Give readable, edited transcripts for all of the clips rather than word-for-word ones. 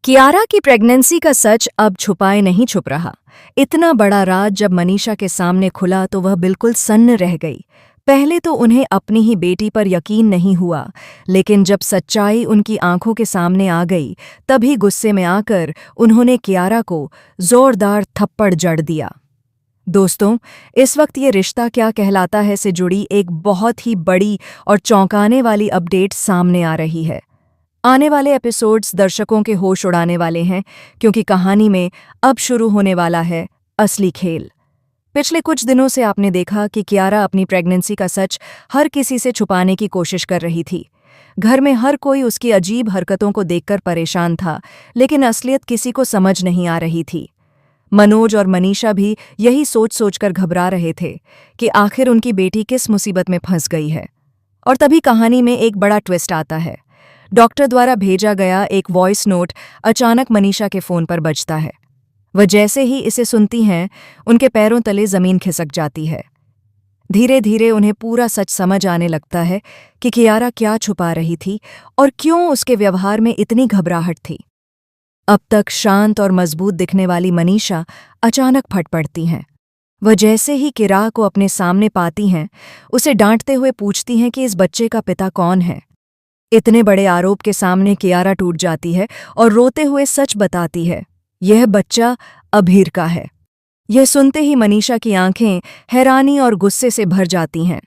कियारा की प्रेगनेंसी का सच अब छुपाए नहीं छुप रहा। इतना बड़ा राज जब मनीषा के सामने खुला तो वह बिल्कुल सन्न रह गई। पहले तो उन्हें अपनी ही बेटी पर यकीन नहीं हुआ, लेकिन जब सच्चाई उनकी आंखों के सामने आ गई तभी गुस्से में आकर उन्होंने कियारा को जोरदार थप्पड़ जड़ दिया। दोस्तों, इस वक्त ये रिश्ता क्या कहलाता है से जुड़ी एक बहुत ही बड़ी और चौंकाने वाली अपडेट सामने आ रही है। आने वाले एपिसोड्स दर्शकों के होश उड़ाने वाले हैं, क्योंकि कहानी में अब शुरू होने वाला है असली खेल। पिछले कुछ दिनों से आपने देखा कि कियारा अपनी प्रेगनेंसी का सच हर किसी से छुपाने की कोशिश कर रही थी। घर में हर कोई उसकी अजीब हरकतों को देखकर परेशान था, लेकिन असलियत किसी को समझ नहीं आ रही थी। मनोज और मनीषा भी यही सोच सोचकर घबरा रहे थे कि आखिर उनकी बेटी किस मुसीबत में फंस गई है। और तभी कहानी में एक बड़ा ट्विस्ट आता है। डॉक्टर द्वारा भेजा गया एक वॉइस नोट अचानक मनीषा के फोन पर बजता है। वह जैसे ही इसे सुनती हैं, उनके पैरों तले जमीन खिसक जाती है। धीरे धीरे उन्हें पूरा सच समझ आने लगता है कि कियारा क्या छुपा रही थी और क्यों उसके व्यवहार में इतनी घबराहट थी। अब तक शांत और मजबूत दिखने वाली मनीषा अचानक फट पड़ती हैं। वह जैसे ही कियारा को अपने सामने पाती हैं, उसे डांटते हुए पूछती हैं कि इस बच्चे का पिता कौन है। इतने बड़े आरोप के सामने कियारा टूट जाती है और रोते हुए सच बताती है, यह बच्चा अभीर का है। यह सुनते ही मनीषा की आंखें हैरानी और गुस्से से भर जाती हैं।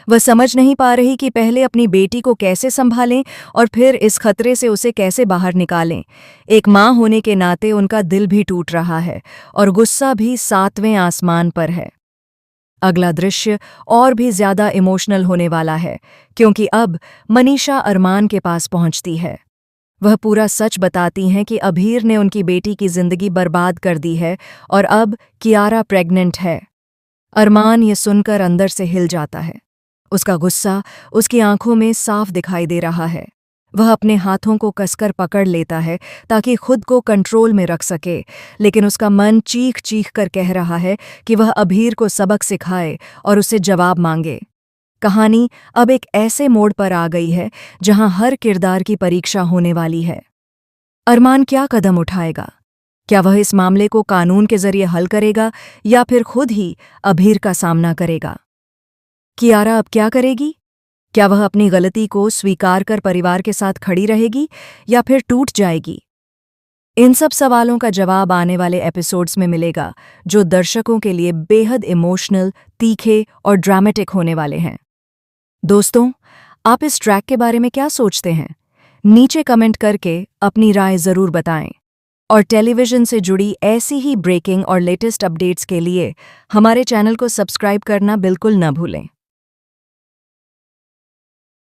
वह समझ नहीं पा रही कि पहले अपनी बेटी को कैसे संभालें और फिर इस खतरे से उसे कैसे बाहर निकालें। एक माँ होने के नाते उनका दिल भी टूट रहा है और गुस्सा भी 7वें आसमान पर है। अगला दृश्य और भी ज्यादा इमोशनल होने वाला है, क्योंकि अब मनीषा अरमान के पास पहुंचती है। वह पूरा सच बताती हैं कि अभीर ने उनकी बेटी की जिंदगी बर्बाद कर दी है और अब कियारा प्रेग्नेंट है। अरमान ये सुनकर अंदर से हिल जाता है। उसका गुस्सा उसकी आंखों में साफ दिखाई दे रहा है। वह अपने हाथों को कसकर पकड़ लेता है ताकि खुद को कंट्रोल में रख सके, लेकिन उसका मन चीख चीख कर कह रहा है कि वह अभीर को सबक सिखाए और उससे जवाब मांगे। कहानी अब एक ऐसे मोड़ पर आ गई है जहां हर किरदार की परीक्षा होने वाली है। अरमान क्या कदम उठाएगा? क्या वह इस मामले को कानून के जरिए हल करेगा या फिर खुद ही अभीर का सामना करेगा? कियारा अब क्या करेगी? क्या वह अपनी गलती को स्वीकार कर परिवार के साथ खड़ी रहेगी या फिर टूट जाएगी? इन सब सवालों का जवाब आने वाले एपिसोड्स में मिलेगा, जो दर्शकों के लिए बेहद इमोशनल, तीखे और ड्रामेटिक होने वाले हैं। दोस्तों, आप इस ट्रैक के बारे में क्या सोचते हैं? नीचे कमेंट करके अपनी राय जरूर बताएं। और टेलीविजन से जुड़ी ऐसी ही ब्रेकिंग और लेटेस्ट अपडेट्स के लिए हमारे चैनल को सब्सक्राइब करना बिल्कुल न भूलें।